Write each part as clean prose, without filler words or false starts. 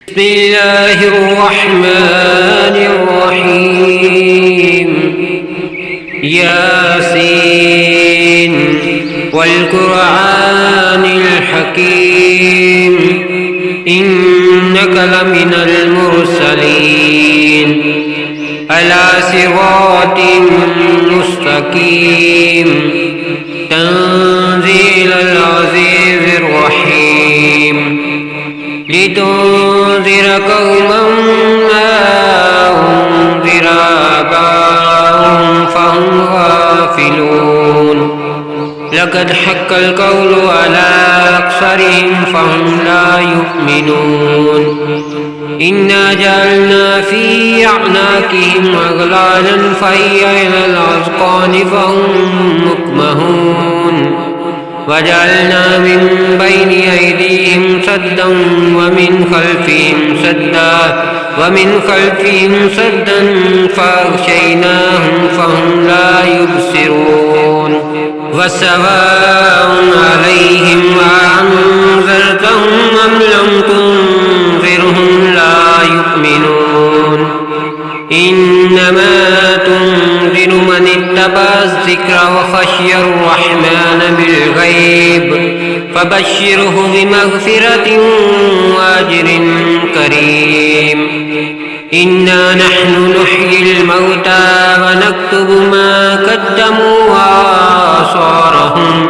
بسم الله الرحمن الرحيم ياسين والقرآن الحكيم إنك لمن المرسلين على صراط مستقيم تنزيل العزيز الرحيم لتنذر قوما ما أنذر آباؤهم فهم غافلون لقد حق القول على أكثرهم فهم لا يؤمنون إنا جعلنا في أعناقهم أغلالا فهي إلى الأذقان فهم مقمحون وجعلنا من بين أيديهم سدا ومن خلفهم سدا فأغشيناهم فهم لا يبصرون وسواء عليهم أأنذرتهم أم لم تنذرهم لا يؤمنون إنما تنذر من اتبع الذكر وخشي الرحمن بالغيب فبشره بمغفرة وأجر كريم إنا نحن نحيي الموتى ونكتب ما قدموا وآثارهم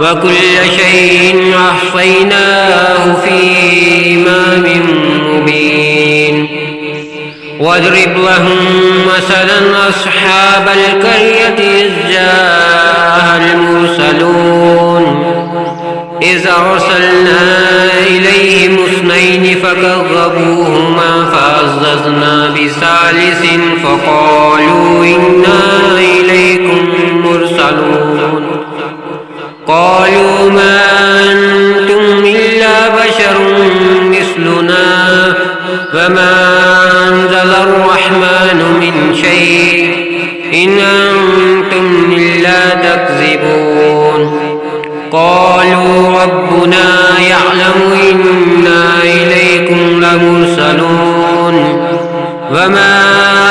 وكل شيء أحصيناه في إمام مبين واضرب لهم مثلا أصحاب القرية إذ جاءها المرسلون إذ أرسلنا إليهم اثنين فكذبوهما فعززنا بثالث فقالوا إنا إليكم مرسلون قالوا ما أنتم إلا بشر مثلنا وما أنزل الرحمن من شيء إن أنتم إلا تكذبون قالوا ربنا يعلم إنا إليكم لمرسلون وما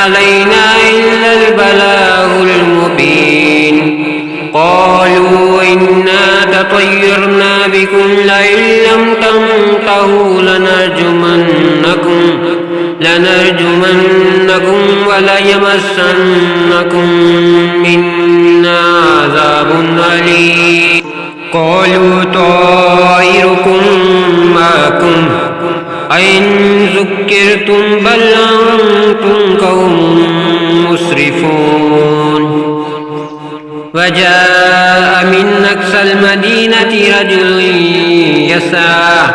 علينا إلا البلاغ المبين قالوا إنا تطيرنا بكم لئن لم تنتهوا لنرجمنكم وليمسنكم منا عذاب أليم قالوا طائركم معكم أئن ذكرتم بل أنتم قوم مسرفون وجاء من أقصى المدينة رجل يسعى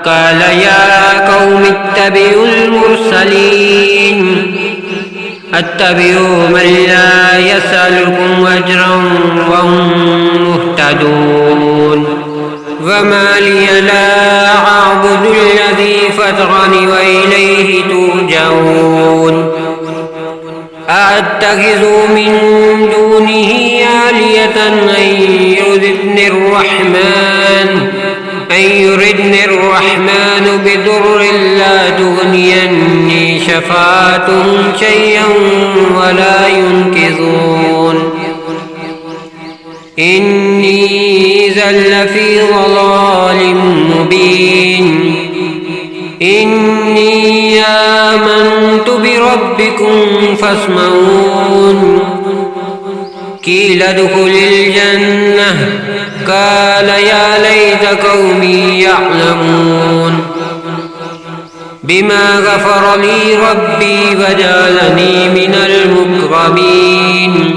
قال يا قوم اتبعوا المرسلين اتبعوا من لا يسألكم أجرا وهم مهتدون وما لي لا أعبد الذي فطرني وإليه ترجعون أأتخذ من دونه آلهة أن يردني الرحمن بضر لا تغني عني شفاعتهم شيئا ولا ينقذون إني إذا لفي ضلال مبين إني آمنت بربكم فاسمعون قيل ادخل الجنة قال يا ليت قومي يعلمون بما غفر لي ربي وجعلني من المكرمين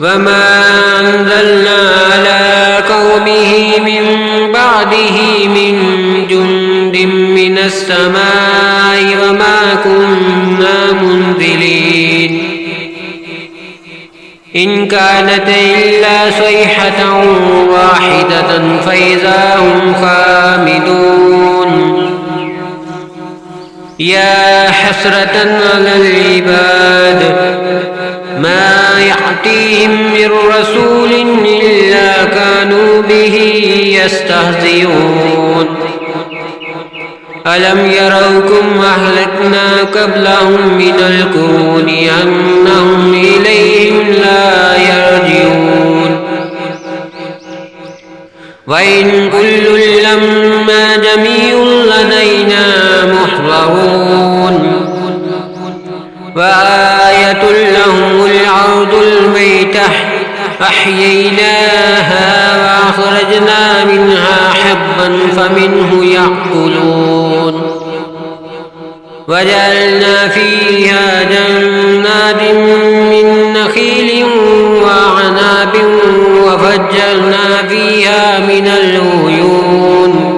وما أنزلنا على قومه من بعده من جند من السماء وما كنا منزلين إن كانت إلا صيحة واحدة فإذا هم خامدون يا حسرة على العباد ما يأتيهم من رسول إلا كانوا به يستهزئون ألم يروا كم أهلكنا قبلهم من القرون أنهم إليهم لا يرجعون وإن كل لما جميع لدينا محضرون وآية لهم الأرض الميتة أحييناها وأخرجنا منها حبا فمنه يأكلون وجعلنا فيها جنات من نخيل وأعناب وفجرنا فيها من العيون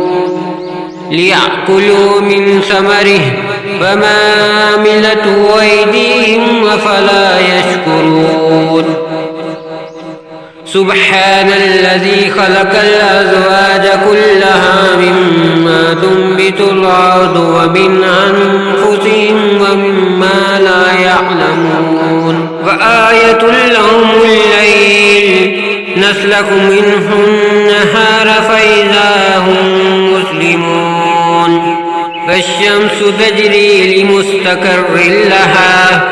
ليأكلوا من ثمره فما عملته أيديهم أفلا يشكرون سبحان الذي خلق الأزواج كلها مما تنبت الأرض ومن أنفسهم ومما لا يعلمون وآية لهم الليل نسلك منه النهار فإذا هم مسلمون فالشمس تجري لمستقر لها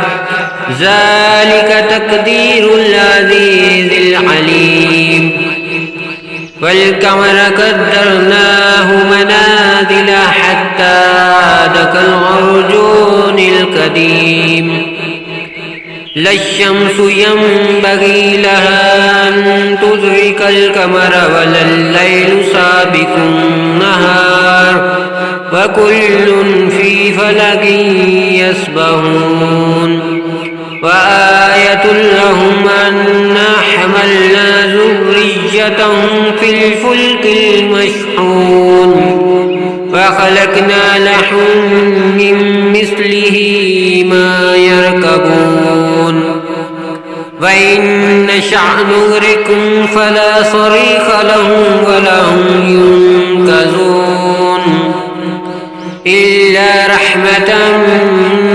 ذلك تقدير العزيز العليم والقمر قدرناه منازل حتى عاد كالعرجون القديم لا الشمس ينبغي لها أن تدرك القمر ولا الليل سابق النهار وكل في فلك يسبحون وآية لهم أنا حملنا ذريتهم في الفلك المشحون وخلقنا لهم من مثله ما يركبون وإن نشأ نغرقهم فلا صريخ لهم ولا هم ينقذون إلا رحمة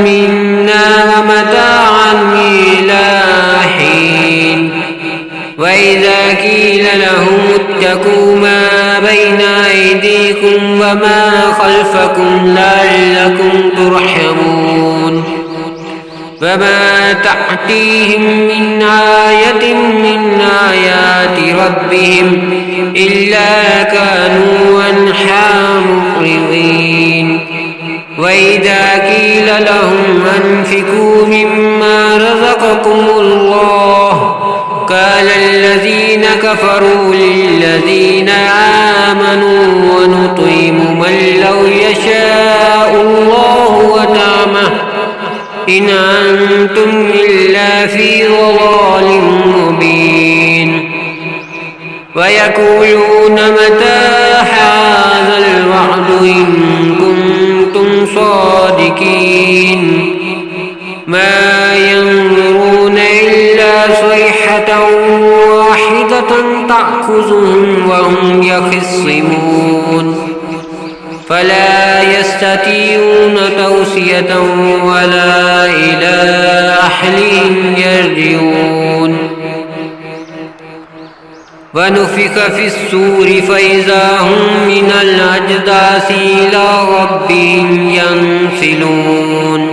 منا ومتاعا إلى حين وإذا قيل لهم اتقوا ما بين أيديكم وما خلفكم لعلكم ترحمون فما تأتيهم من آية من آيات ربهم إلا كانوا عنها معرضين وإذا قيل لهم أنفقوا مما رزقكم الله قال الذين كفروا للذين آمنوا ونطعم من لو يشاء الله وطعمه إن أنتم إلا في ضلال مبين ويقولون متى هذا الوعد إن كنتم صادقين ما ينظرون إلا صيحة واحدة تأخذهم وهم يخصمون فلا يستطيعون توصية ولا إلى أهلهم يرجعون ونفخ في الصور فإذا هم من الأجداث إلى ربهم ينسلون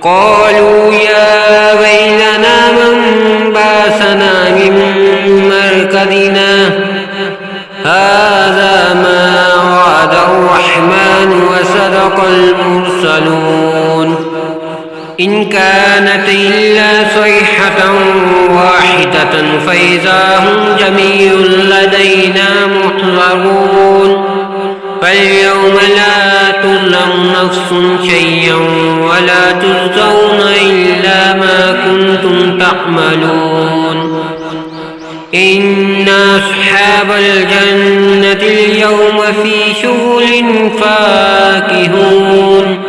قالوا يا ويلنا من بعثنا من مرقدنا هذا ما وعد الرحمن وصدق المرسلون إن كانت إلا صيحة واحدة فإذا هم جميع لدينا محضرون فاليوم لا تظلم نفس شيئا ولا تجزون إلا ما كنتم تعملون إن أصحاب الجنة اليوم في شغل فاكهون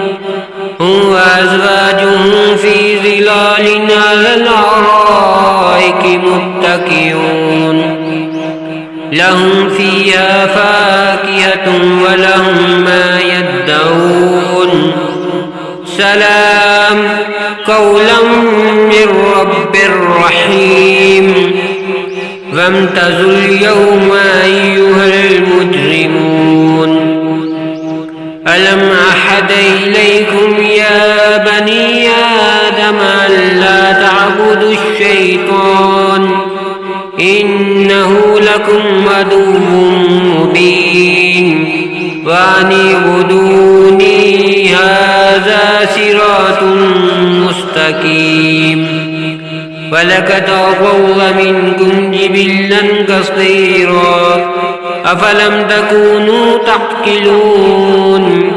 هم وأزواجهم في ظلال على الأرائك متكئون لهم فيها فاكهة ولهم ما يدعون سلام قولا من رب رحيم وامتازوا اليوم أيها المجرمون ألم أحد إليكم يا بني آدم ألا تعبدوا الشيطان إنه لكم عدو مبين وأن اعبدوني هذا صراط مستقيم ولقد أضل منكم جبلا كثيرا أفلم تكونوا تعقلون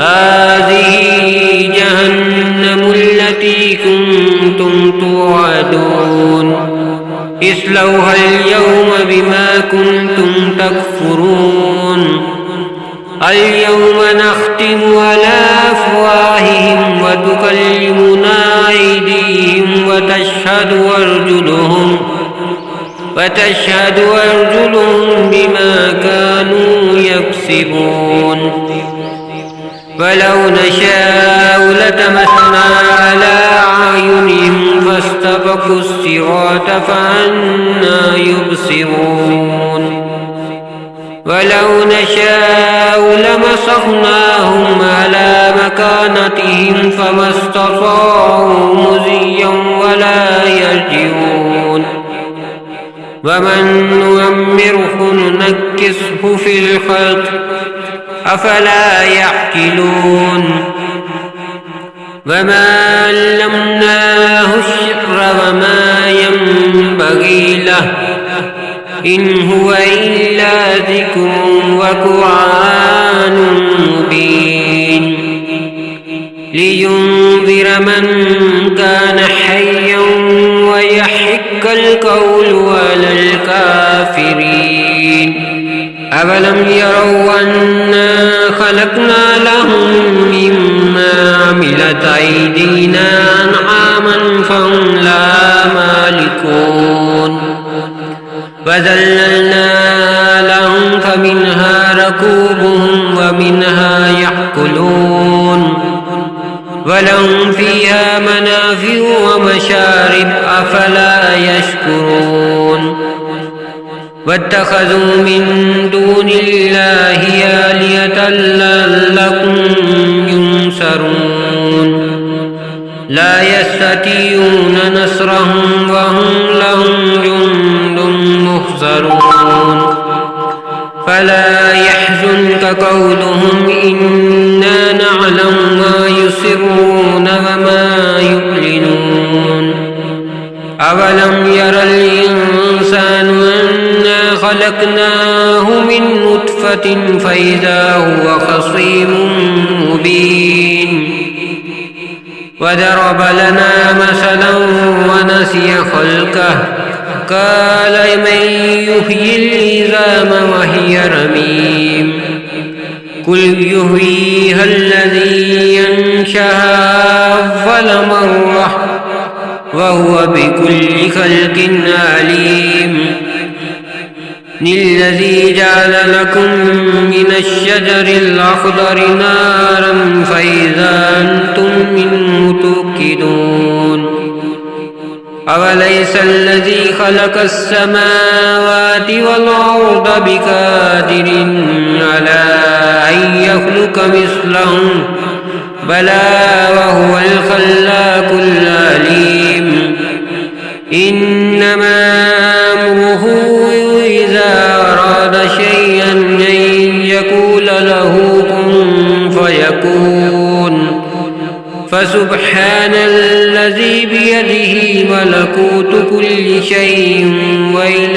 هذه جهنم التي كنتم توعدون اصلوها اليوم بما كنتم تكفرون اليوم نختم على أفواههم وتكلمنا أيديهم وتشهد أرجلهم بما كانوا يكسبون ولو نشاء لتمسنا على أعينهم فاستبقوا الصراط فأنى يبصرون ولو نشاء لمسخناهم على مكانتهم فما استطاعوا مضيا ولا يرجعون ومن نؤمره ننكسه في الخلق أفلا يعقلون وما علمناه الشعر وما ينبغي له إن هو إلا ذكر وقرآن مبين لينذر من كان حيا ويحق القول على الكافرين أولم يروا أنا خلقنا لهم مما عملت أيدينا أنعاما فهم لا مالكون وذللنا لهم فمنها ركوبهم ومنها يأكلون ولهم فيها منافع ومشارب أفلا يشكرون واتخذوا من دون الله آلهة لعلهم ينصرون لا يستطيعون نصرهم وهم لهم جند محضرون فلا يحزنك قولهم إنا نعلم ما يسرون وما يعلنون أولم ير الإنسان أنا خلقناه من نطفة فإذا هو خصيم مبين وضرب لنا مثلا ونسي خلقه قال من يحيي العظام وهي رميم قل يحييها الذي ينشأها أول مرة وهو بكل خلق عليم الذي جعل لكم من الشجر الأخضر نارا فإذا أنتم منه توقدون أوليس الذي خلق السماوات والأرض بقادر على أن يخلق مثلهم بلى وهو الخلاق العليم إنما أمره إذا أراد شيئا أن يقول له كن فيكون فسبحان الذي بيده ملكوت كل شيء وإليه